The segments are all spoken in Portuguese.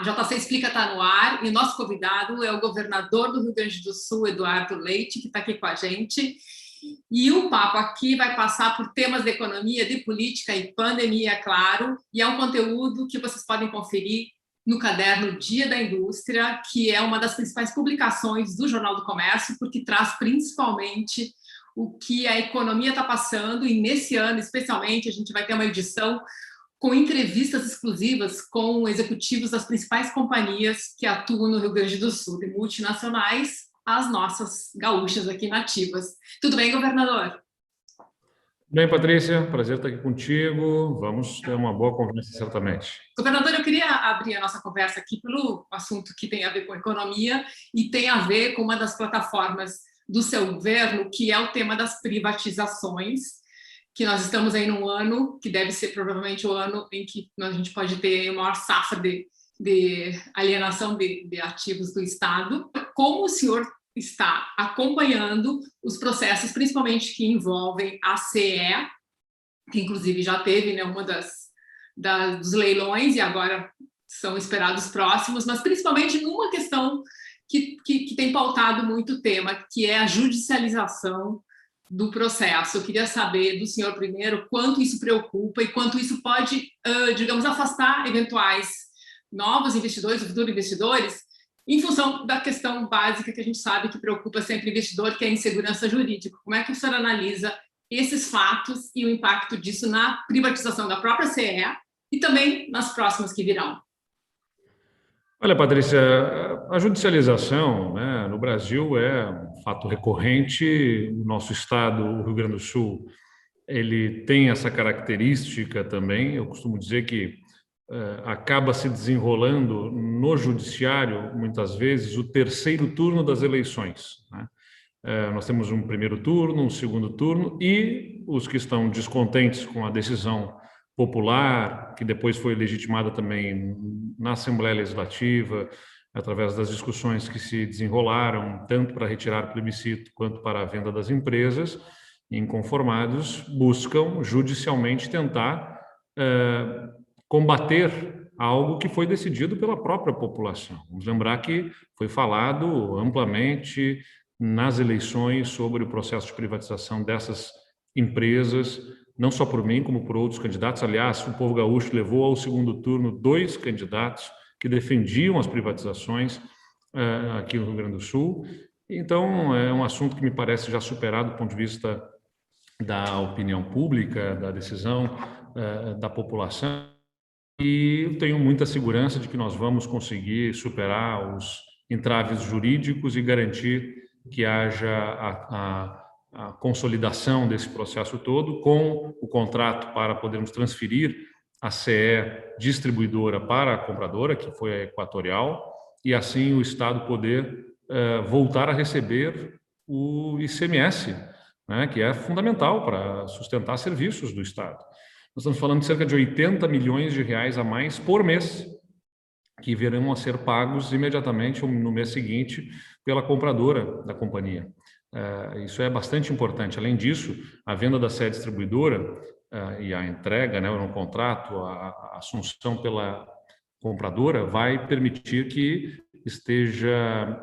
Olá, JC Explica está no ar e o nosso convidado é o governador do Rio Grande do Sul, Eduardo Leite, que está aqui com a gente. E o papo aqui vai passar por temas de economia, de política e pandemia, claro, e é um conteúdo que vocês podem conferir no caderno Dia da Indústria, que é uma das principais publicações do Jornal do Comércio, porque traz principalmente o que a economia está passando, e nesse ano, especialmente, a gente vai ter uma edição com entrevistas exclusivas com executivos das principais companhias que atuam no Rio Grande do Sul, de multinacionais, as nossas gaúchas aqui nativas. Tudo bem, governador? Bem, Patrícia, prazer estar aqui contigo. Vamos ter uma boa conversa, certamente. Governador, eu queria abrir a nossa conversa aqui pelo assunto que tem a ver com economia e tem a ver com uma das plataformas do seu governo, que é o tema das privatizações, que nós estamos aí num ano, que deve ser provavelmente o ano em que a gente pode ter a maior safra de alienação de ativos do Estado. Como o senhor está acompanhando os processos, principalmente que envolvem a CE, que inclusive já teve, né, uma dos leilões e agora são esperados próximos, mas principalmente numa questão que tem pautado muito o tema, que é a judicialização do processo. Eu queria saber do senhor primeiro quanto isso preocupa e quanto isso pode, digamos, afastar eventuais novos investidores, futuros investidores, em função da questão básica que a gente sabe que preocupa sempre o investidor, que é a insegurança jurídica. Como é que o senhor analisa esses fatos e o impacto disso na privatização da própria CE e também nas próximas que virão? Olha, Patrícia, a judicialização, né, no Brasil é um fato recorrente. O nosso estado, o Rio Grande do Sul, ele tem essa característica também. Eu costumo dizer que acaba se desenrolando no judiciário, muitas vezes, o terceiro turno das eleições, né? Nós temos um primeiro turno, um segundo turno, e os que estão descontentes com a decisão popular, que depois foi legitimada também na Assembleia Legislativa, através das discussões que se desenrolaram, tanto para retirar o plebiscito quanto para a venda das empresas, inconformados, buscam judicialmente tentar combater algo que foi decidido pela própria população. Vamos lembrar que foi falado amplamente nas eleições sobre o processo de privatização dessas empresas, não só por mim, como por outros candidatos. Aliás, o povo gaúcho levou ao segundo turno 2 candidatos que defendiam as privatizações aqui no Rio Grande do Sul. Então, é um assunto que me parece já superado do ponto de vista da opinião pública, da decisão da população. E eu tenho muita segurança de que nós vamos conseguir superar os entraves jurídicos e garantir que haja a consolidação desse processo todo, com o contrato para podermos transferir a CE distribuidora para a compradora, que foi a Equatorial, e assim o Estado poder voltar a receber o ICMS, né, que é fundamental para sustentar serviços do Estado. Nós estamos falando de cerca de 80 milhões de reais a mais por mês, que virão a ser pagos imediatamente no mês seguinte pela compradora da companhia. Isso é bastante importante. Além disso, a venda da sede distribuidora e a entrega, né, no contrato, a assunção pela compradora vai permitir que esteja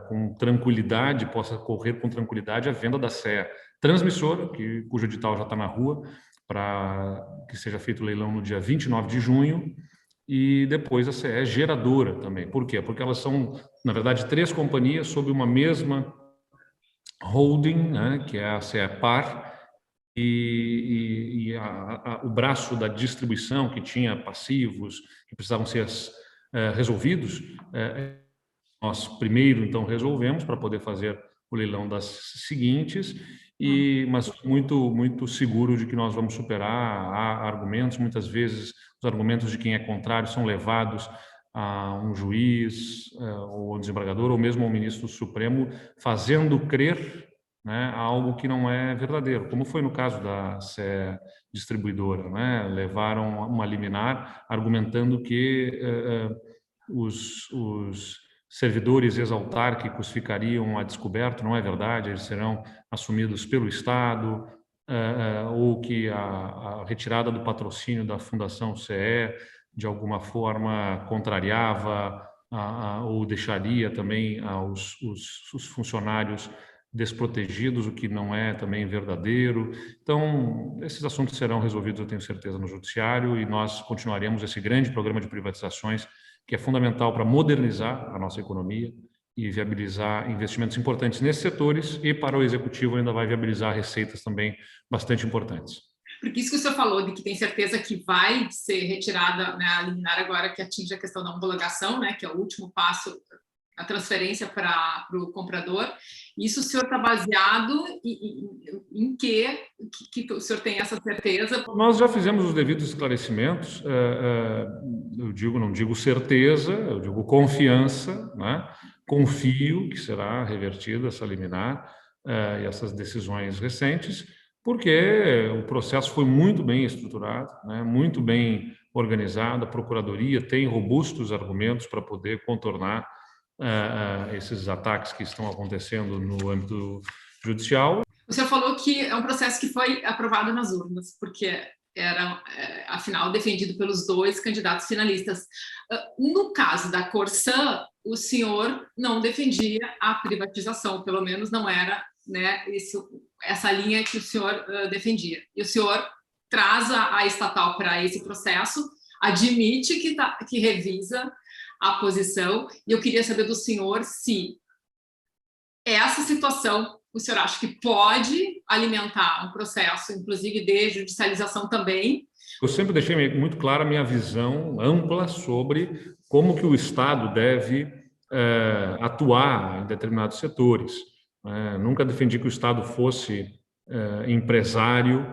com tranquilidade, possa correr com tranquilidade a venda da CE transmissora, cujo edital já está na rua, para que seja feito o leilão no dia 29 de junho, e depois a CE geradora também. Por quê? Porque elas são, na verdade, 3 companhias sob uma mesma holding, né, que é a CE Par, e o braço da distribuição, que tinha passivos que precisavam ser resolvidos, nós primeiro, então, resolvemos para poder fazer o leilão das seguintes, mas muito seguro de que nós vamos superar. Há argumentos, muitas vezes os argumentos de quem é contrário são levados a um juiz, ou um desembargador, ou mesmo ao ministro do Supremo, fazendo crer, né, algo que não é verdadeiro, como foi no caso da CE distribuidora, né? Levaram uma liminar argumentando que os servidores exautárquicos ficariam a descoberto. Não é verdade, eles serão assumidos pelo Estado, ou que a retirada do patrocínio da Fundação CE de alguma forma, contrariava ou deixaria também os funcionários desprotegidos, o que não é também verdadeiro. Então, esses assuntos serão resolvidos, eu tenho certeza, no Judiciário, e nós continuaremos esse grande programa de privatizações, que é fundamental para modernizar a nossa economia e viabilizar investimentos importantes nesses setores, e para o Executivo ainda vai viabilizar receitas também bastante importantes. Porque isso que o senhor falou, de que tem certeza que vai ser retirada, né, a liminar agora que atinge a questão da homologação, né, que é o último passo, a transferência para o comprador. Isso o senhor está baseado em que o senhor tem essa certeza? Nós já fizemos os devidos esclarecimentos, não digo certeza, eu digo confiança, né? Confio que será revertida essa liminar e essas decisões recentes, porque o processo foi muito bem estruturado, né? Muito bem organizado, a Procuradoria tem robustos argumentos para poder contornar esses ataques que estão acontecendo no âmbito judicial. O senhor falou que é um processo que foi aprovado nas urnas, porque era, afinal, defendido pelos 2 candidatos finalistas. No caso da Corsã, o senhor não defendia a privatização, pelo menos não era, né, essa linha que o senhor defendia. E o senhor traz a estatal para esse processo, admite que revisa a posição, e eu queria saber do senhor se essa situação o senhor acha que pode alimentar um processo, inclusive de judicialização também? Eu sempre deixei muito clara a minha visão ampla sobre como que o Estado deve atuar em determinados setores. Nunca defendi que o Estado fosse empresário,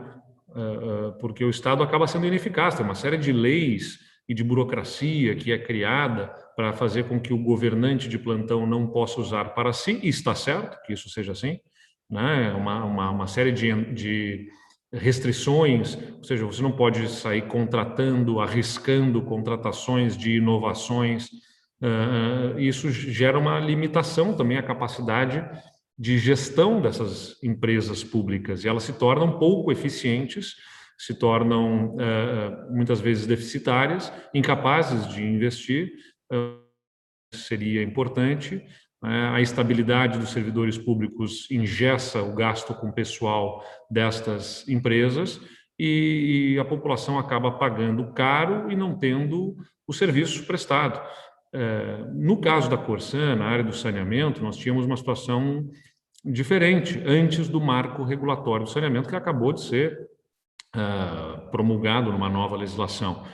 porque o Estado acaba sendo ineficaz. Tem uma série de leis e de burocracia que é criada para fazer com que o governante de plantão não possa usar para si, e está certo que isso seja assim, né? Uma série de restrições, ou seja, você não pode sair contratando, arriscando contratações de inovações. Isso gera uma limitação também à capacidade de gestão dessas empresas públicas, e elas se tornam pouco eficientes, se tornam muitas vezes deficitárias, incapazes de investir. Seria importante. A estabilidade dos servidores públicos engessa o gasto com pessoal destas empresas, e a população acaba pagando caro e não tendo o serviço prestado. No caso da Corsã, na área do saneamento, nós tínhamos uma situação diferente antes do marco regulatório do saneamento, que acabou de ser promulgado numa nova legislação.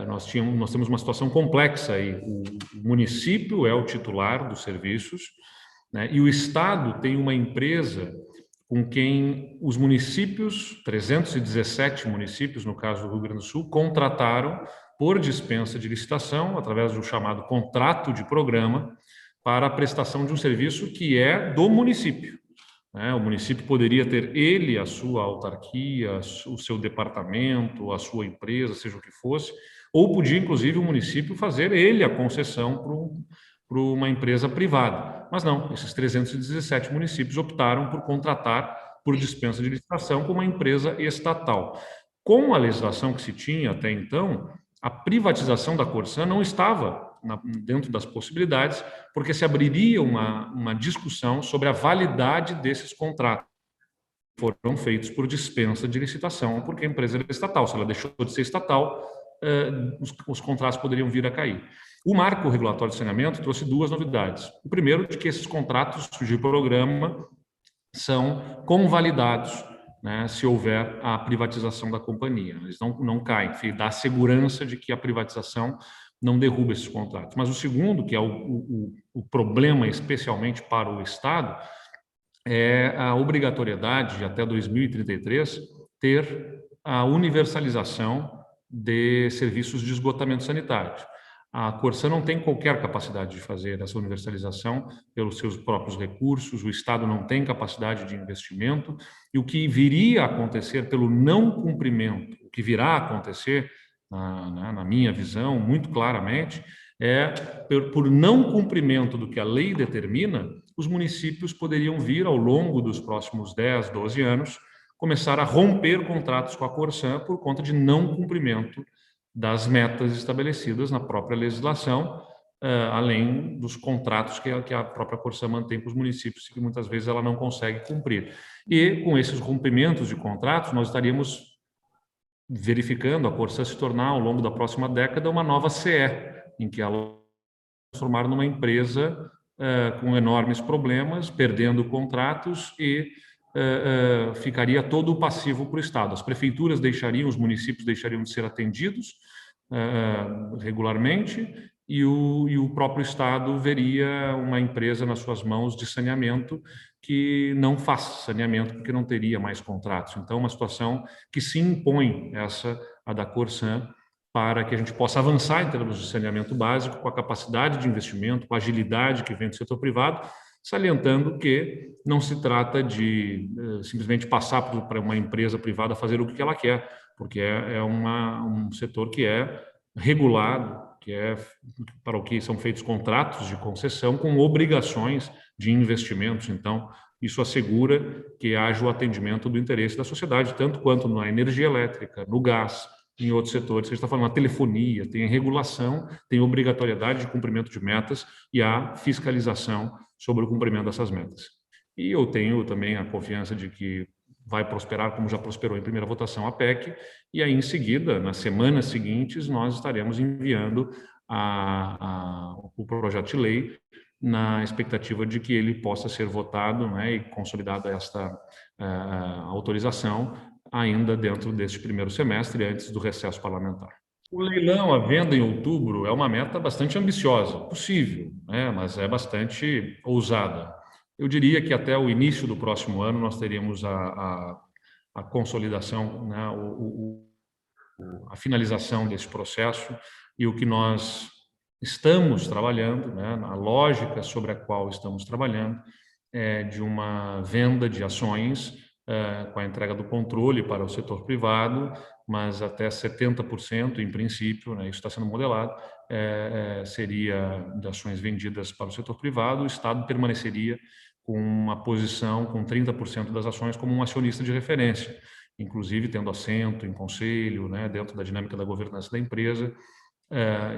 Nós temos uma situação complexa aí. O município é o titular dos serviços, né, e o Estado tem uma empresa com quem os municípios, 317 municípios, no caso do Rio Grande do Sul, contrataram por dispensa de licitação, através do chamado contrato de programa, para a prestação de um serviço que é do município. O município poderia ter ele, a sua autarquia, o seu departamento, a sua empresa, seja o que fosse, ou podia, inclusive, o município fazer ele a concessão para uma empresa privada. Mas não, esses 317 municípios optaram por contratar por dispensa de licitação com uma empresa estatal. Com a legislação que se tinha até então, a privatização da Corsã não estava dentro das possibilidades, porque se abriria uma discussão sobre a validade desses contratos que foram feitos por dispensa de licitação, porque a empresa era estatal. Se ela deixou de ser estatal, os contratos poderiam vir a cair. O marco regulatório de saneamento trouxe 2 novidades. O primeiro, de que esses contratos de programa são convalidados, né, se houver a privatização da companhia. Eles não caem, dá a segurança de que a privatização não derruba esses contratos. Mas o segundo, que é o problema especialmente para o Estado, é a obrigatoriedade de, até 2033, ter a universalização de serviços de esgotamento sanitário. A Corsã não tem qualquer capacidade de fazer essa universalização pelos seus próprios recursos, o Estado não tem capacidade de investimento, e o que viria a acontecer pelo não cumprimento, o que virá a acontecer, na minha visão, muito claramente, por não cumprimento do que a lei determina, os municípios poderiam vir, ao longo dos próximos 10, 12 anos, começar a romper contratos com a Corsã por conta de não cumprimento das metas estabelecidas na própria legislação, além dos contratos que a própria Corsã mantém com os municípios, que muitas vezes ela não consegue cumprir. E com esses rompimentos de contratos, nós estaríamos verificando a Corsã se tornar, ao longo da próxima década, uma nova CE, em que ela transformar numa empresa com enormes problemas, perdendo contratos e ficaria todo o passivo para o Estado. As prefeituras deixariam, os municípios deixariam de ser atendidos regularmente e o próprio Estado veria uma empresa nas suas mãos de saneamento que não faz saneamento porque não teria mais contratos. Então, uma situação que se impõe, a da Corsã, para que a gente possa avançar em termos de saneamento básico, com a capacidade de investimento, com a agilidade que vem do setor privado, salientando que não se trata de simplesmente passar para uma empresa privada fazer o que ela quer, porque é um setor que é regulado, que é para o que são feitos contratos de concessão com obrigações de investimentos. Então, isso assegura que haja o atendimento do interesse da sociedade, tanto quanto na energia elétrica, no gás, em outros setores. Você está falando na telefonia, tem regulação, tem obrigatoriedade de cumprimento de metas e a fiscalização sobre o cumprimento dessas metas. E eu tenho também a confiança de que vai prosperar, como já prosperou em primeira votação, a PEC, e aí, em seguida, nas semanas seguintes, nós estaremos enviando o projeto de lei na expectativa de que ele possa ser votado, né, e consolidada esta autorização ainda dentro deste primeiro semestre, antes do recesso parlamentar. O leilão, a venda em outubro, é uma meta bastante ambiciosa, possível, né, mas é bastante ousada. Eu diria que até o início do próximo ano nós teríamos a consolidação, né, a finalização desse processo, e o que nós estamos trabalhando, né, a lógica sobre a qual estamos trabalhando, é de uma venda de ações com a entrega do controle para o setor privado, mas até 70%, em princípio, né, isso está sendo modelado, seria de ações vendidas para o setor privado. O Estado permaneceria com uma posição, com 30% das ações como um acionista de referência, inclusive tendo assento em conselho, né, dentro da dinâmica da governança da empresa,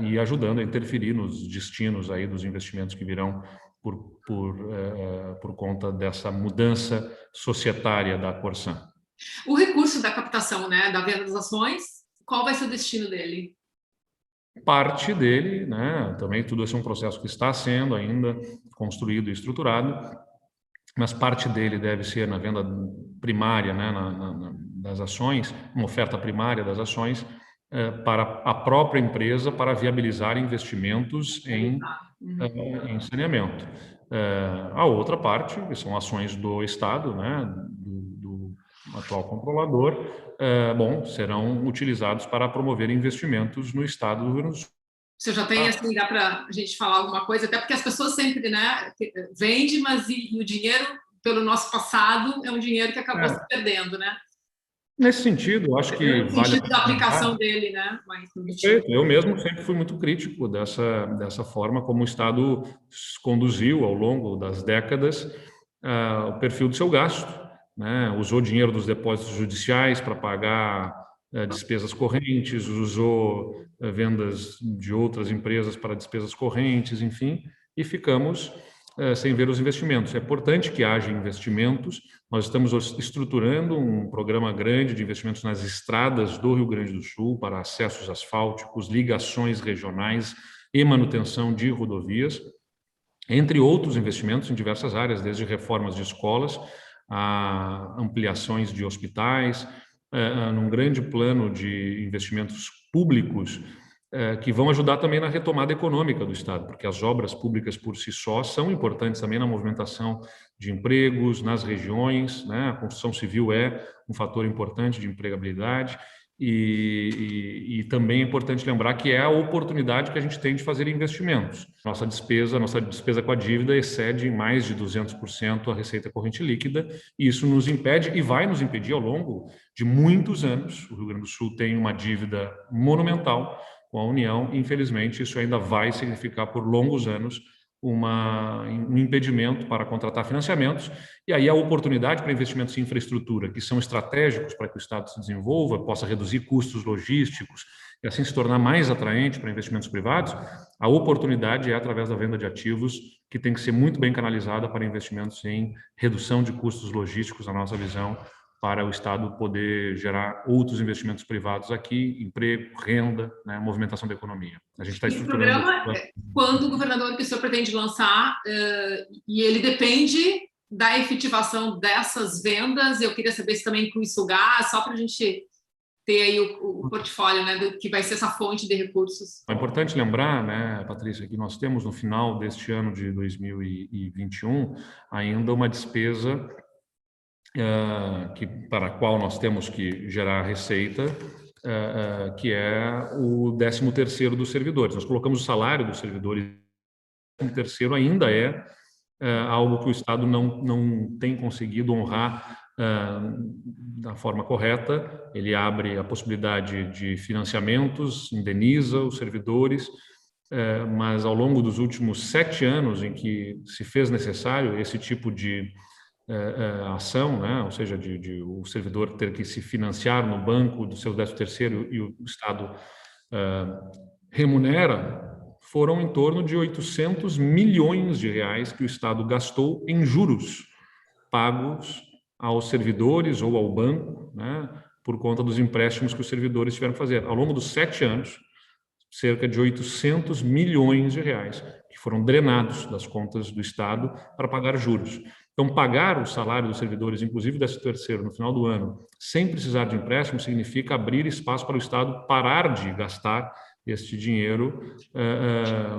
e ajudando a interferir nos destinos aí dos investimentos que virão por conta dessa mudança societária da Corsã. O recurso da captação, né, da venda das ações, qual vai ser o destino dele? Parte dele, né, também tudo esse é um processo que está sendo ainda construído e estruturado, mas parte dele deve ser na venda primária, né, das ações, uma oferta primária das ações, para a própria empresa, para viabilizar investimentos em saneamento. A outra parte, que são ações do Estado, né, do atual controlador, serão utilizados para promover investimentos no Estado do Rio Grande do Sul. Você já tem, assim, dá para a gente falar alguma coisa, até porque as pessoas sempre, né, vendem, mas e o dinheiro, pelo nosso passado, é um dinheiro que acabou se perdendo, né? Nesse sentido, acho que no sentido da aplicação dele, né? Eu mesmo sempre fui muito crítico dessa forma como o Estado conduziu ao longo das décadas o perfil do seu gasto, né? Usou dinheiro dos depósitos judiciais para pagar despesas correntes, usou vendas de outras empresas para despesas correntes, enfim, e ficamos sem ver os investimentos. É importante que haja investimentos. Nós estamos estruturando um programa grande de investimentos nas estradas do Rio Grande do Sul para acessos asfálticos, ligações regionais e manutenção de rodovias, entre outros investimentos em diversas áreas, desde reformas de escolas a ampliações de hospitais, num grande plano de investimentos públicos que vão ajudar também na retomada econômica do Estado, porque as obras públicas por si só são importantes também na movimentação de empregos nas regiões, né? A construção civil é um fator importante de empregabilidade e também é importante lembrar que é a oportunidade que a gente tem de fazer investimentos. Nossa despesa com a dívida excede em mais de 200% a receita corrente líquida, e isso nos impede e vai nos impedir ao longo de muitos anos. O Rio Grande do Sul tem uma dívida monumental com a União. Infelizmente, isso ainda vai significar por longos anos um impedimento para contratar financiamentos, e aí a oportunidade para investimentos em infraestrutura, que são estratégicos para que o Estado se desenvolva, possa reduzir custos logísticos e assim se tornar mais atraente para investimentos privados, a oportunidade é através da venda de ativos, que tem que ser muito bem canalizada para investimentos em redução de custos logísticos, na nossa visão, para o Estado poder gerar outros investimentos privados aqui, emprego, renda, né, movimentação da economia. A gente está Esse estruturando... programa, quando o governador que o senhor pretende lançar, e ele depende da efetivação dessas vendas, eu queria saber se também inclui Sulgás, só para a gente ter aí o portfólio, né, do que vai ser essa fonte de recursos. É importante lembrar, né, Patrícia, que nós temos no final deste ano de 2021 ainda uma despesa para a qual nós temos que gerar receita, que é o 13º dos servidores. Nós colocamos o salário dos servidores, o 13º ainda é algo que o Estado não tem conseguido honrar da forma correta. Ele abre a possibilidade de financiamentos, indeniza os servidores, mas ao longo dos últimos 7 anos em que se fez necessário esse tipo de ação, né? Ou seja, de o servidor ter que se financiar no banco do seu 13º e o Estado remunera, foram em torno de 800 milhões de reais que o Estado gastou em juros pagos aos servidores ou ao banco, né, por conta dos empréstimos que os servidores tiveram que fazer. Ao longo dos 7 anos, cerca de 800 milhões de reais que foram drenados das contas do Estado para pagar juros. Então, pagar o salário dos servidores, inclusive desse 13º, no final do ano, sem precisar de empréstimo, significa abrir espaço para o Estado parar de gastar este dinheiro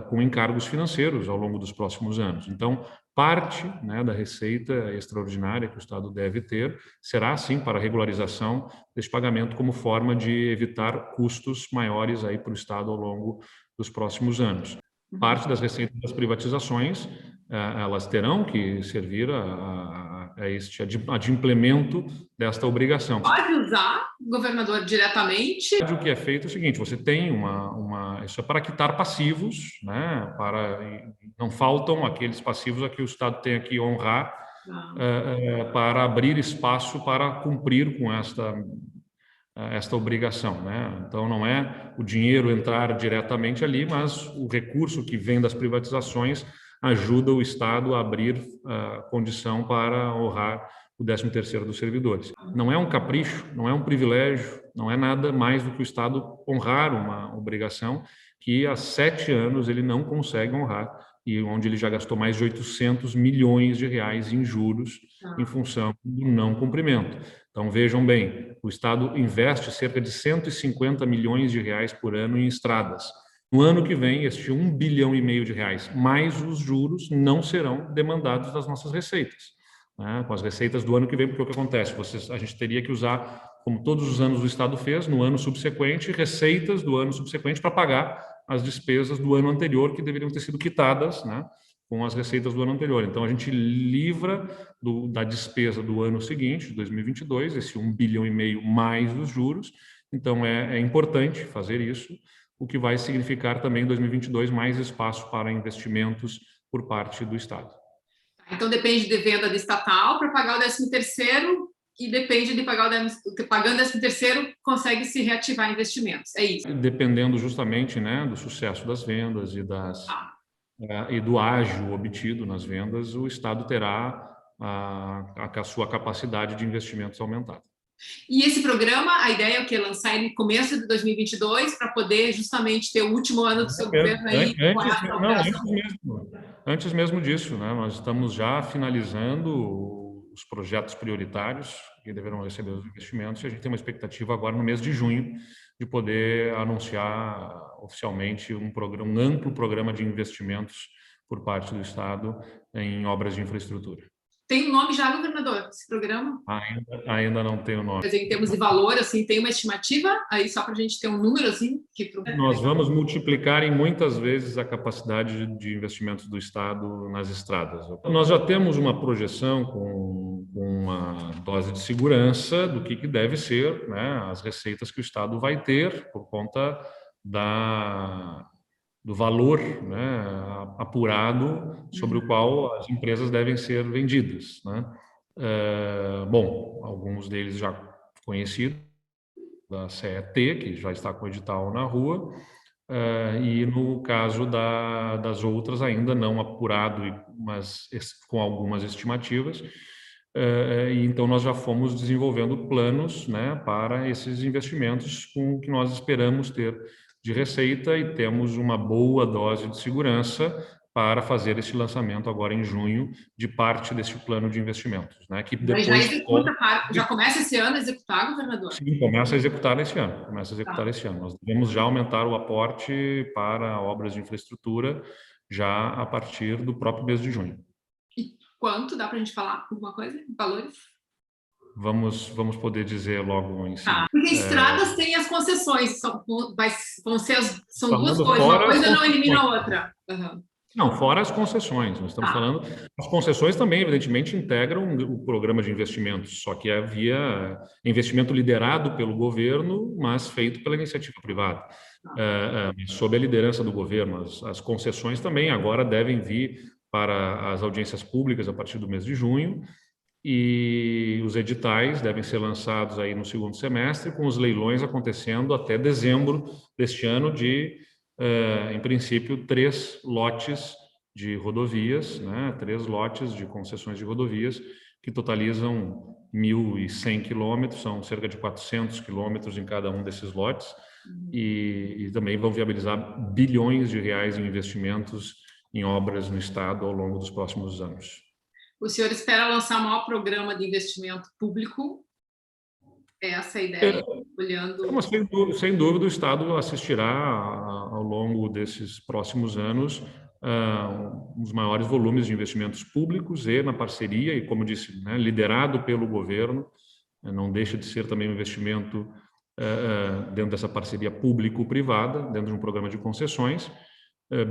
com encargos financeiros ao longo dos próximos anos. Então, parte, né, da receita extraordinária que o Estado deve ter será, sim, para a regularização deste pagamento como forma de evitar custos maiores aí para o Estado ao longo dos próximos anos. Parte das receitas das privatizações, elas terão que servir a implemento desta obrigação. Pode usar o governador diretamente? O que é feito é o seguinte: você tem isso é para quitar passivos, né? Não faltam aqueles passivos a que o Estado tem que honrar para abrir espaço para cumprir com esta obrigação, né? Então, não é o dinheiro entrar diretamente ali, mas o recurso que vem das privatizações ajuda o Estado a abrir condição para honrar o 13º dos servidores. Não é um capricho, não é um privilégio, não é nada mais do que o Estado honrar uma obrigação que há 7 anos ele não consegue honrar, e onde ele já gastou mais de 800 milhões de reais em juros em função do não cumprimento. Então, vejam bem, o Estado investe cerca de 150 milhões de reais por ano em estradas. No ano que vem, este 1,5 bilhão de reais, mais os juros, não serão demandados das nossas receitas, né? Com as receitas do ano que vem, porque o que acontece? A gente teria que usar, como todos os anos o Estado fez, no ano subsequente, receitas do ano subsequente para pagar as despesas do ano anterior que deveriam ter sido quitadas, né, com as receitas do ano anterior. Então, a gente livra da despesa do ano seguinte, 2022, esse 1,5 bilhão mais os juros. Então, é importante fazer isso, o que vai significar também em 2022 mais espaço para investimentos por parte do Estado. Então, depende de venda do estatal para pagar o 13º e depende de pagando o 13º, consegue se reativar investimentos. É isso. Dependendo justamente, né, do sucesso das vendas e do ágio obtido nas vendas, o Estado terá a sua capacidade de investimentos aumentada. E esse programa, a ideia é o quê? Lançar ele no começo de 2022 para poder justamente ter o último ano do seu governo aí com essa operação? Antes mesmo disso, né? Nós estamos já finalizando os projetos prioritários que deverão receber os investimentos, e a gente tem uma expectativa agora no mês de junho de poder anunciar oficialmente um amplo programa de investimentos por parte do Estado em obras de infraestrutura. Tem um nome já, governador, esse programa? Ainda não tem o nome. Quer dizer, em termos de valor, assim, tem uma estimativa aí só para a gente ter um número assim? Nós vamos multiplicar em muitas vezes a capacidade de investimentos do Estado nas estradas. Nós já temos uma projeção com uma dose de segurança do que deve ser, né, as receitas que o Estado vai ter por conta do valor, né, apurado sobre o qual as empresas devem ser vendidas, né? Bom, alguns deles já conhecidos, da CET, que já está com o edital na rua, e no caso das outras ainda não apurado, mas com algumas estimativas. E então nós já fomos desenvolvendo planos, né, para esses investimentos com o que nós esperamos ter de receita, e temos uma boa dose de segurança para fazer esse lançamento agora em junho de parte desse plano de investimentos, né, que Daí já depois executa, já começa esse ano a executar, governador? Sim, começa a executar esse ano. Tá. Nós devemos já aumentar o aporte para obras de infraestrutura já a partir do próprio mês de junho. E quanto? Dá para a gente falar alguma coisa? Valores? Vamos poder dizer logo em seguida. Tá. Porque estradas têm as concessões, são duas Falando coisas, uma fora as coisa não elimina a concessões. outra. Uhum. Não, fora as concessões. Nós estamos falando. As concessões também, evidentemente, integram o programa de investimentos, só que havia investimento liderado pelo governo, mas feito pela iniciativa privada, sob a liderança do governo. As concessões também agora devem vir para as audiências públicas a partir do mês de junho, e os editais devem ser lançados aí no segundo semestre, com os leilões acontecendo até dezembro deste ano em princípio, 3 lotes de rodovias, né? 3 lotes de concessões de rodovias que totalizam 1.100 quilômetros, são cerca de 400 quilômetros em cada um desses lotes, e também vão viabilizar bilhões de reais em investimentos em obras no estado ao longo dos próximos anos. O senhor espera lançar o maior programa de investimento público? Essa é a ideia, olhando... Mas, sem dúvida, o Estado assistirá ao longo desses próximos anos os maiores volumes de investimentos públicos e na parceria, e como disse, né, liderado pelo governo, não deixa de ser também um investimento dentro dessa parceria público-privada, dentro de um programa de concessões,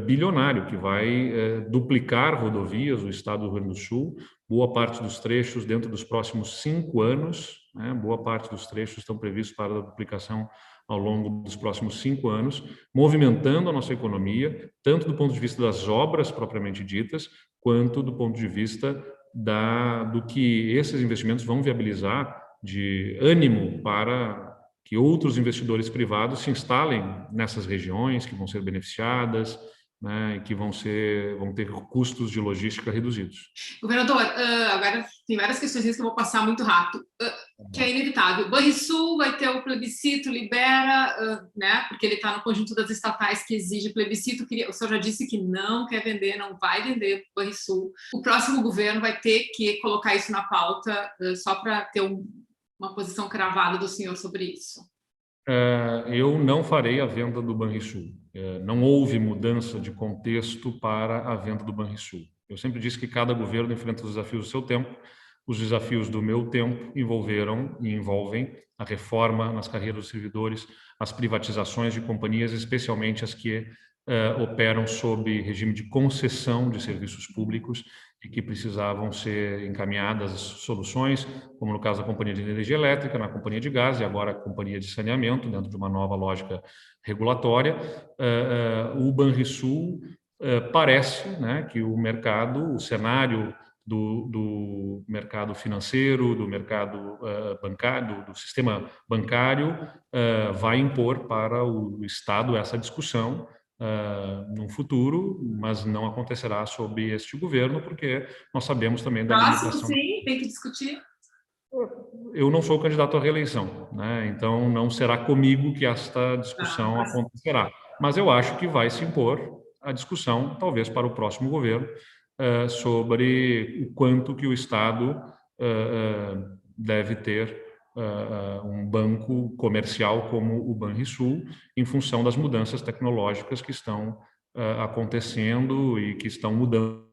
bilionário, que vai duplicar rodovias do estado do Rio Grande do Sul, boa parte dos trechos dentro dos próximos 5 anos, né, boa parte dos trechos estão previstos para a duplicação ao longo dos próximos 5 anos, movimentando a nossa economia, tanto do ponto de vista das obras propriamente ditas, quanto do ponto de vista do que esses investimentos vão viabilizar de ânimo para que outros investidores privados se instalem nessas regiões que vão ser beneficiadas, né, e que vão ter custos de logística reduzidos. Governador, agora tem várias questões que eu vou passar muito rápido, que é inevitável. Banrisul vai ter o plebiscito, libera, né, porque ele está no conjunto das estatais que exige plebiscito. O senhor já disse que não quer vender, não vai vender Banrisul. O próximo governo vai ter que colocar isso na pauta, só para ter uma posição cravada do senhor sobre isso. Eu não farei a venda do Banrisul. Não houve mudança de contexto para a venda do Banrisul. Eu sempre disse que cada governo enfrenta os desafios do seu tempo. Os desafios do meu tempo envolveram e envolvem a reforma nas carreiras dos servidores, as privatizações de companhias, especialmente as que operam sob regime de concessão de serviços públicos e que precisavam ser encaminhadas soluções, como no caso da Companhia de Energia Elétrica, na Companhia de Gás e agora a Companhia de Saneamento, dentro de uma nova lógica regulatória. O Banrisul parece, né, que o cenário do mercado financeiro, do mercado bancário, do sistema bancário, vai impor para o Estado essa discussão no futuro, mas não acontecerá sob este governo, porque nós sabemos também da limitação. Sim, tem que discutir. Eu não sou candidato à reeleição, né? Então não será comigo que esta discussão acontecerá. Mas eu acho que vai se impor a discussão, talvez para o próximo governo, sobre o quanto que o Estado deve ter um banco comercial como o Banrisul, em função das mudanças tecnológicas que estão acontecendo e que estão mudando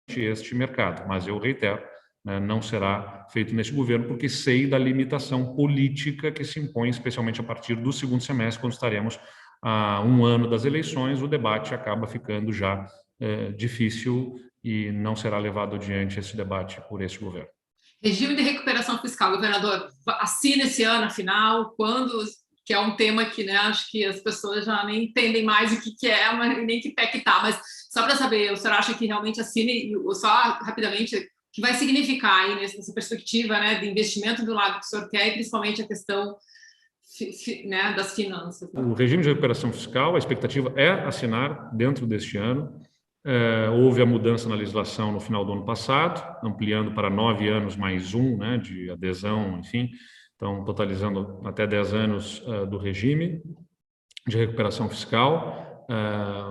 este mercado. Mas eu reitero, né, não será feito neste governo, porque sei da limitação política que se impõe, especialmente a partir do segundo semestre, quando estaremos a 1 ano das eleições. O debate acaba ficando já difícil e não será levado adiante esse debate por este governo. Regime de recuperação fiscal, governador, assina esse ano, afinal, quando, que é um tema que, né, acho que as pessoas já nem entendem mais o que é, mas nem que pé que tá, mas só para saber, o senhor acha que realmente assine, só rapidamente, o que vai significar aí nessa perspectiva, né, de investimento do lado que o senhor quer, e principalmente a questão né, das finanças. O regime de recuperação fiscal, a expectativa é assinar dentro deste ano. Houve a mudança na legislação no final do ano passado, ampliando para 9 anos mais um, né, de adesão, enfim, então totalizando até 10 anos do regime de recuperação fiscal,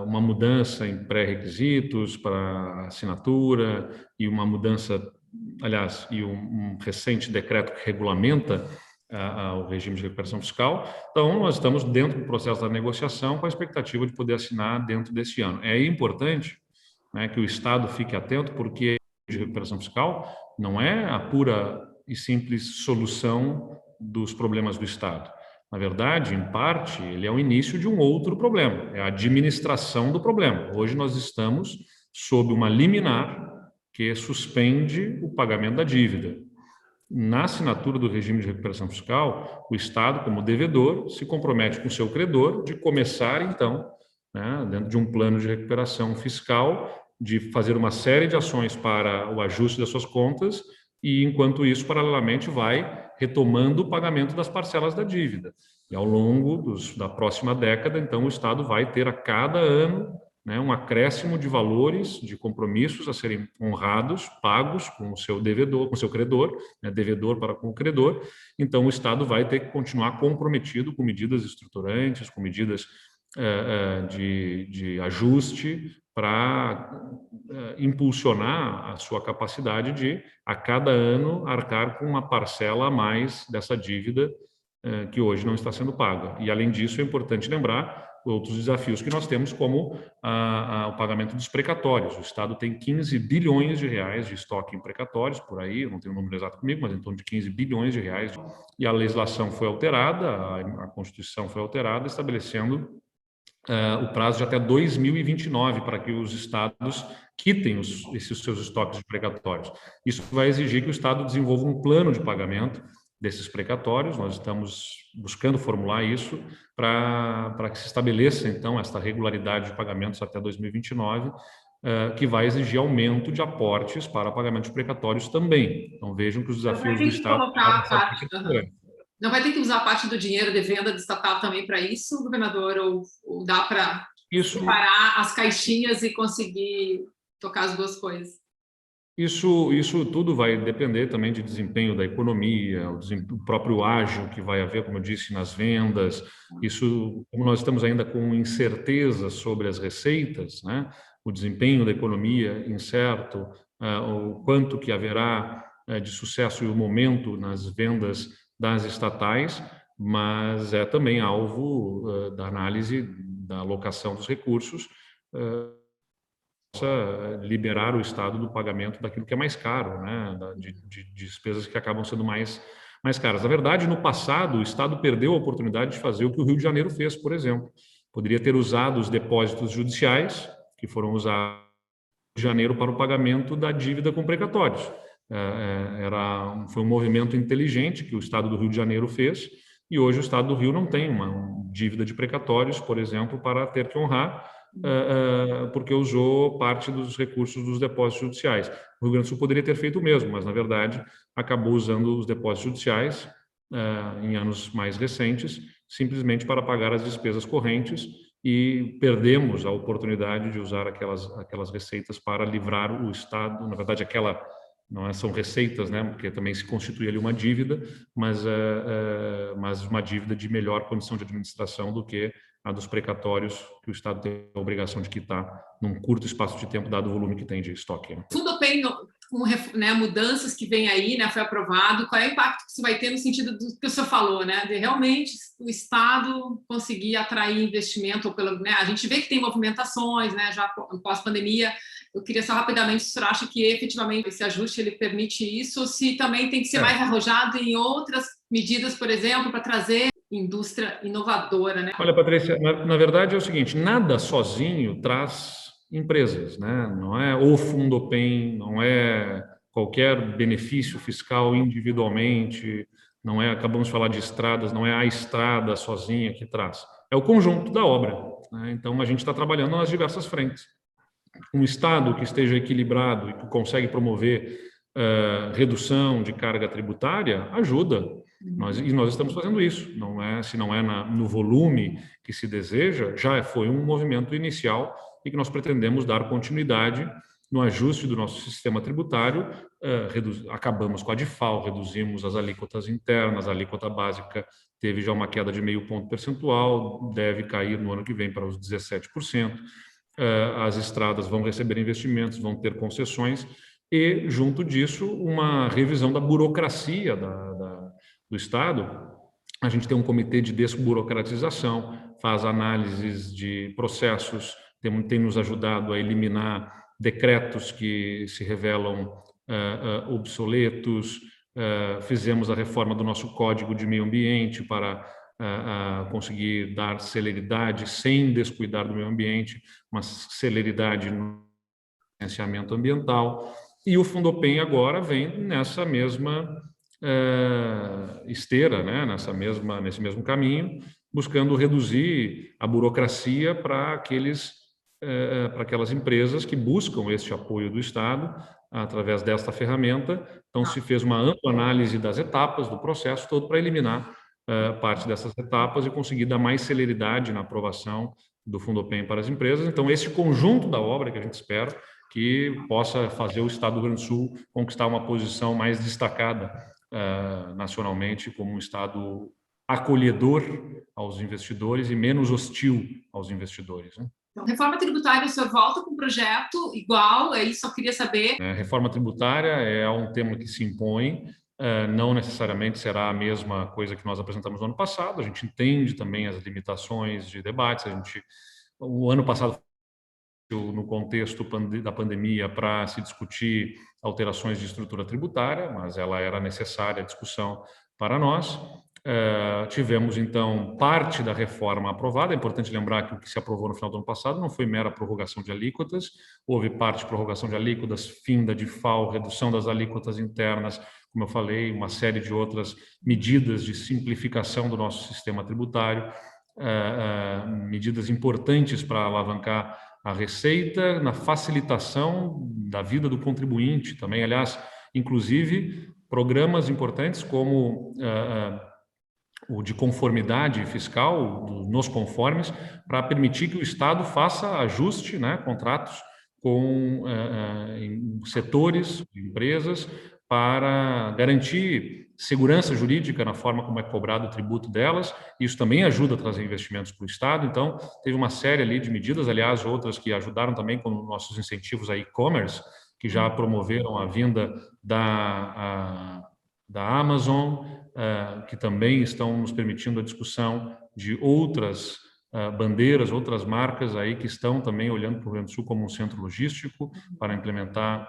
uma mudança em pré-requisitos para assinatura e uma mudança, aliás, e um recente decreto que regulamenta o regime de recuperação fiscal. Então, nós estamos dentro do processo da negociação com a expectativa de poder assinar dentro deste ano. É importante, né, que o Estado fique atento, porque de recuperação fiscal não é a pura e simples solução dos problemas do Estado. Na verdade, em parte, ele é o início de um outro problema, é a administração do problema. Hoje nós estamos sob uma liminar que suspende o pagamento da dívida. Na assinatura do regime de recuperação fiscal, o Estado, como devedor, se compromete com o seu credor de começar, então, né, dentro de um plano de recuperação fiscal, de fazer uma série de ações para o ajuste das suas contas e, enquanto isso, paralelamente, vai retomando o pagamento das parcelas da dívida. E ao longo da próxima década, então, o Estado vai ter a cada ano, né, um acréscimo de valores, de compromissos a serem honrados, pagos com o seu devedor, com o seu credor, né, devedor para com o credor. Então, o Estado vai ter que continuar comprometido com medidas estruturantes, com medidas de ajuste para impulsionar a sua capacidade de, a cada ano, arcar com uma parcela a mais dessa dívida que hoje não está sendo paga. E, além disso, é importante lembrar outros desafios que nós temos, como o pagamento dos precatórios. O Estado tem 15 bilhões de reais de estoque em precatórios, por aí, eu não tenho o número exato comigo, mas em torno de 15 bilhões de reais. E a legislação foi alterada, a Constituição foi alterada, estabelecendo o prazo de até 2029 para que os estados quitem esses seus estoques de precatórios. Isso vai exigir que o Estado desenvolva um plano de pagamento desses precatórios. Nós estamos buscando formular isso para que se estabeleça, então, esta regularidade de pagamentos até 2029, que vai exigir aumento de aportes para pagamento de precatórios também. Então, vejam que os desafios do Estado... Não vai ter que usar parte do dinheiro de venda do estatal também para isso, governador? Ou dá para separar as caixinhas e conseguir tocar as duas coisas? Isso tudo vai depender também de desempenho da economia, o próprio ágio que vai haver, como eu disse, nas vendas. Isso, como nós estamos ainda com incerteza sobre as receitas, né? O desempenho da economia incerto, o quanto que haverá de sucesso e o momento nas vendas das estatais, mas é também alvo da análise da alocação dos recursos, liberar o Estado do pagamento daquilo que é mais caro, né? de despesas que acabam sendo mais caras. Na verdade, no passado, o Estado perdeu a oportunidade de fazer o que o Rio de Janeiro fez, por exemplo. Poderia ter usado os depósitos judiciais, que foram usados no Rio de Janeiro para o pagamento da dívida com precatórios. Foi um movimento inteligente que o Estado do Rio de Janeiro fez, e hoje o Estado do Rio não tem uma dívida de precatórios, por exemplo, para ter que honrar, porque usou parte dos recursos dos depósitos judiciais. O Rio Grande do Sul poderia ter feito o mesmo, mas, na verdade, acabou usando os depósitos judiciais em anos mais recentes, simplesmente para pagar as despesas correntes, e perdemos a oportunidade de usar aquelas receitas para livrar o Estado. Na verdade, não são receitas, né, porque também se constitui ali uma dívida, mas uma dívida de melhor condição de administração do que a dos precatórios, que o Estado tem a obrigação de quitar num curto espaço de tempo, dado o volume que tem de estoque. O Fundopem, com, né, mudanças que vem aí, né, foi aprovado, qual é o impacto que isso vai ter no sentido do que o senhor falou, né, de realmente o Estado conseguir atrair investimento, ou né, a gente vê que tem movimentações, né, já pós-pandemia. Eu queria só rapidamente, se o senhor acha que efetivamente esse ajuste ele permite isso, ou se também tem que ser mais arrojado em outras medidas, por exemplo, para trazer indústria inovadora, né? Olha, Patrícia, na verdade é o seguinte, nada sozinho traz empresas, né? Não é o Fundopem, não é qualquer benefício fiscal individualmente, não é, acabamos de falar de estradas, não é a estrada sozinha que traz, é o conjunto da obra, né? Então a gente está trabalhando nas diversas frentes. Um Estado que esteja equilibrado e que consegue promover redução de carga tributária ajuda. Nós estamos fazendo isso. Se não é no volume que se deseja, já foi um movimento inicial e que nós pretendemos dar continuidade no ajuste do nosso sistema tributário. Acabamos com a DIFAL, reduzimos as alíquotas internas, a alíquota básica teve já uma queda de 0,5 ponto percentual, deve cair no ano que vem para os 17%. As estradas vão receber investimentos, vão ter concessões e, junto disso, uma revisão da burocracia do Estado. A gente tem um comitê de desburocratização, faz análises de processos, tem nos ajudado a eliminar decretos que se revelam obsoletos. Fizemos a reforma do nosso Código de Meio Ambiente para conseguir dar celeridade sem descuidar do meio ambiente, uma celeridade no licenciamento ambiental. E o Fundopem agora vem nessa mesma esteira, né? Nesse mesmo caminho, buscando reduzir a burocracia para aquelas empresas que buscam este apoio do Estado através desta ferramenta. Então, se fez uma ampla análise das etapas do processo todo para eliminar parte dessas etapas e conseguir dar mais celeridade na aprovação do Fundopem para as empresas. Então, esse conjunto da obra que a gente espera que possa fazer o Estado do Rio Grande do Sul conquistar uma posição mais destacada nacionalmente como um Estado acolhedor aos investidores e menos hostil aos investidores, né? Então, reforma tributária, o senhor volta com um projeto igual, aí só queria saber... Reforma tributária é um tema que se impõe, não necessariamente será a mesma coisa que nós apresentamos no ano passado, a gente entende também as limitações de debates, o ano passado no contexto da pandemia para se discutir alterações de estrutura tributária, mas ela era necessária a discussão para nós. Tivemos, então, parte da reforma aprovada. É importante lembrar que o que se aprovou no final do ano passado não foi mera prorrogação de alíquotas, houve parte de prorrogação de alíquotas, fim da DIFAL, redução das alíquotas internas, como eu falei, uma série de outras medidas de simplificação do nosso sistema tributário, medidas importantes para alavancar a receita, na facilitação da vida do contribuinte também. Aliás, inclusive, programas importantes como o de conformidade fiscal, nos conformes, para permitir que o Estado faça ajuste, né, contratos com em setores, empresas, para garantir segurança jurídica na forma como é cobrado o tributo delas. Isso também ajuda a trazer investimentos para o Estado. Então, teve uma série ali de medidas, aliás, outras que ajudaram também com nossos incentivos a e-commerce, que já promoveram a vinda da Amazon, que também estão nos permitindo a discussão de outras bandeiras, outras marcas aí que estão também olhando para o Rio Grande do Sul como um centro logístico para implementar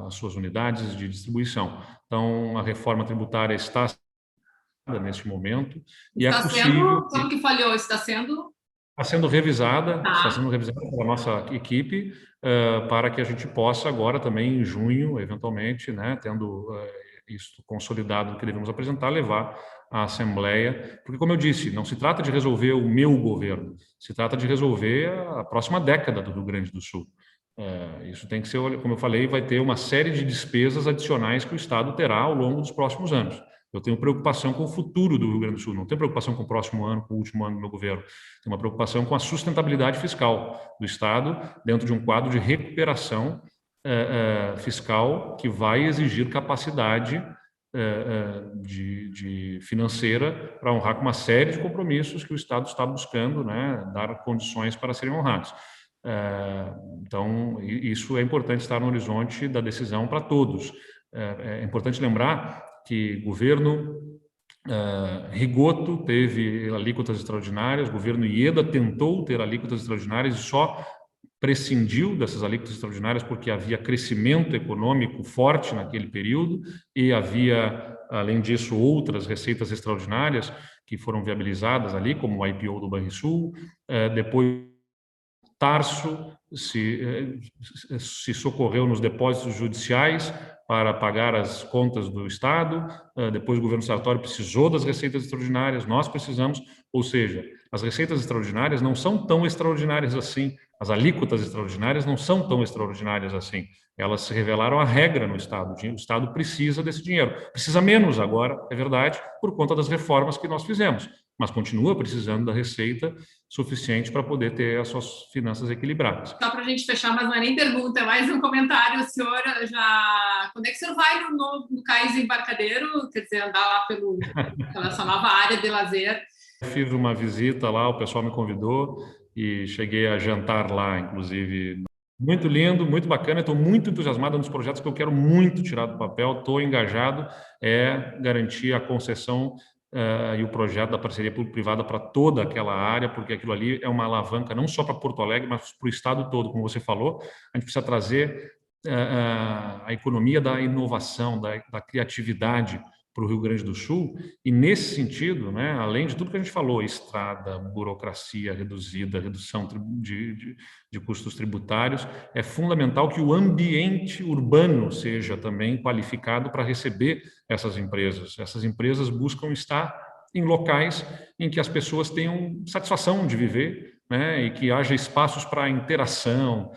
as suas unidades de distribuição. Então, a reforma tributária está neste momento e está é possível... Como que falhou? Está sendo revisada, está sendo revisada pela nossa equipe para que a gente possa agora também, em junho, eventualmente, né, tendo isso consolidado que devemos apresentar, levar à Assembleia, porque, como eu disse, não se trata de resolver o meu governo, se trata de resolver a próxima década do Rio Grande do Sul. Isso tem que ser, como eu falei, vai ter uma série de despesas adicionais que o Estado terá ao longo dos próximos anos. Eu tenho preocupação com o futuro do Rio Grande do Sul, não tenho preocupação com o próximo ano, com o último ano do meu governo. Tenho uma preocupação com a sustentabilidade fiscal do Estado dentro de um quadro de recuperação fiscal que vai exigir capacidade de financeira para honrar com uma série de compromissos que o Estado está buscando, né, dar condições para serem honrados. Então, isso é importante estar no horizonte da decisão para todos. É importante lembrar que governo Rigoto teve alíquotas extraordinárias, o governo Ieda tentou ter alíquotas extraordinárias e só prescindiu dessas alíquotas extraordinárias porque havia crescimento econômico forte naquele período e havia, além disso, outras receitas extraordinárias que foram viabilizadas ali, como o IPO do Banrisul. Depois Tarso se socorreu nos depósitos judiciais para pagar as contas do Estado, depois o governo Sartori precisou das receitas extraordinárias, nós precisamos, ou seja, as receitas extraordinárias não são tão extraordinárias assim, as alíquotas extraordinárias não são tão extraordinárias assim, elas se revelaram a regra no Estado, o Estado precisa desse dinheiro, precisa menos agora, é verdade, por conta das reformas que nós fizemos, mas continua precisando da receita suficiente para poder ter as suas finanças equilibradas. Só para a gente fechar, mas não é nem pergunta, é mais um comentário. O senhor já... Quando é que o senhor vai no Cais Embarcadero? Quer dizer, andar lá pela essa nova área de lazer? Fiz uma visita lá, o pessoal me convidou e cheguei a jantar lá, inclusive. Muito lindo, muito bacana, estou muito entusiasmado, um dos projetos que eu quero muito tirar do papel, estou engajado, é garantir a concessão e o projeto da parceria público-privada para toda aquela área, porque aquilo ali é uma alavanca não só para Porto Alegre, mas para o estado todo, como você falou. A gente precisa trazer a economia da inovação, da criatividade para o Rio Grande do Sul, e nesse sentido, né, além de tudo que a gente falou, estrada, burocracia reduzida, redução de custos tributários, é fundamental que o ambiente urbano seja também qualificado para receber essas empresas. Essas empresas buscam estar em locais em que as pessoas tenham satisfação de viver, né, e que haja espaços para interação,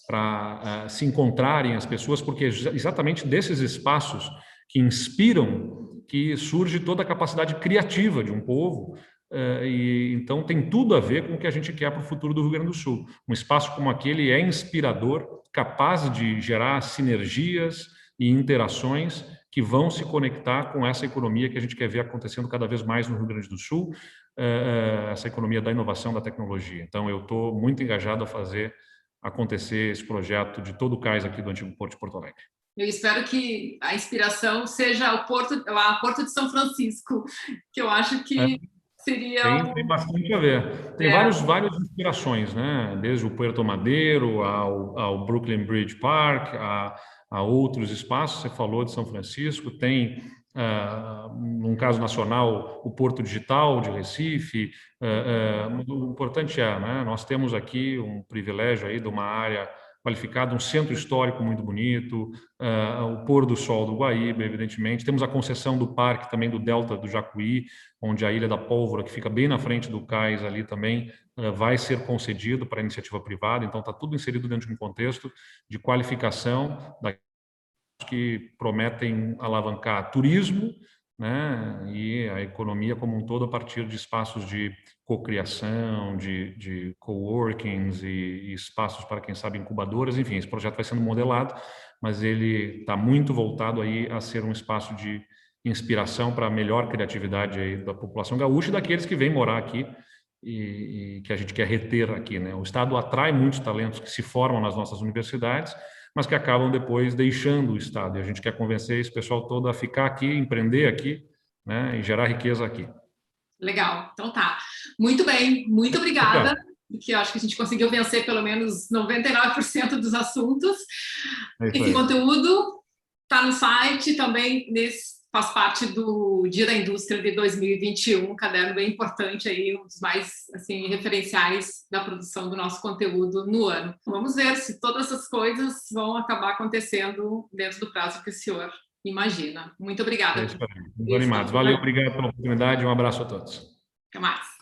para se encontrarem as pessoas, porque é exatamente desses espaços que inspiram que surge toda a capacidade criativa de um povo, e então tem tudo a ver com o que a gente quer para o futuro do Rio Grande do Sul. Um espaço como aquele é inspirador, capaz de gerar sinergias e interações que vão se conectar com essa economia que a gente quer ver acontecendo cada vez mais no Rio Grande do Sul, essa economia da inovação, da tecnologia. Então, eu estou muito engajado a fazer acontecer esse projeto de todo o cais aqui do antigo Porto de Porto Alegre. Eu espero que a inspiração seja o Porto de São Francisco, que eu acho que seria... Tem bastante a ver. Tem várias inspirações, né? Desde o Puerto Madeiro ao Brooklyn Bridge Park, a outros espaços. Você falou de São Francisco, tem, num caso nacional, o Porto Digital de Recife. O importante né? Nós temos aqui um privilégio aí de uma área qualificado, um centro histórico muito bonito, o pôr do sol do Guaíba, evidentemente. Temos a concessão do parque também do Delta do Jacuí, onde a Ilha da Pólvora, que fica bem na frente do cais ali também, vai ser concedido para a iniciativa privada. Então, está tudo inserido dentro de um contexto de qualificação que prometem alavancar turismo, né, e a economia como um todo a partir de espaços de cocriação, de coworkings e espaços para, quem sabe, incubadoras. Enfim, esse projeto vai sendo modelado, mas ele está muito voltado aí a ser um espaço de inspiração para a melhor criatividade aí da população gaúcha e daqueles que vêm morar aqui e que a gente quer reter aqui, né? O Estado atrai muitos talentos que se formam nas nossas universidades, mas que acabam depois deixando o Estado. E a gente quer convencer esse pessoal todo a ficar aqui, empreender aqui, né, e gerar riqueza aqui. Legal, então tá. Muito bem, muito obrigada, porque eu acho que a gente conseguiu vencer pelo menos 99% dos assuntos. Esse conteúdo está no site também, faz parte do Dia da Indústria de 2021, um caderno bem importante aí, um dos mais assim, referenciais da produção do nosso conteúdo no ano. Vamos ver se todas essas coisas vão acabar acontecendo dentro do prazo que o senhor imagina. Muito obrigada. Muito animados. Valeu, obrigado pela oportunidade, um abraço a todos. Até mais.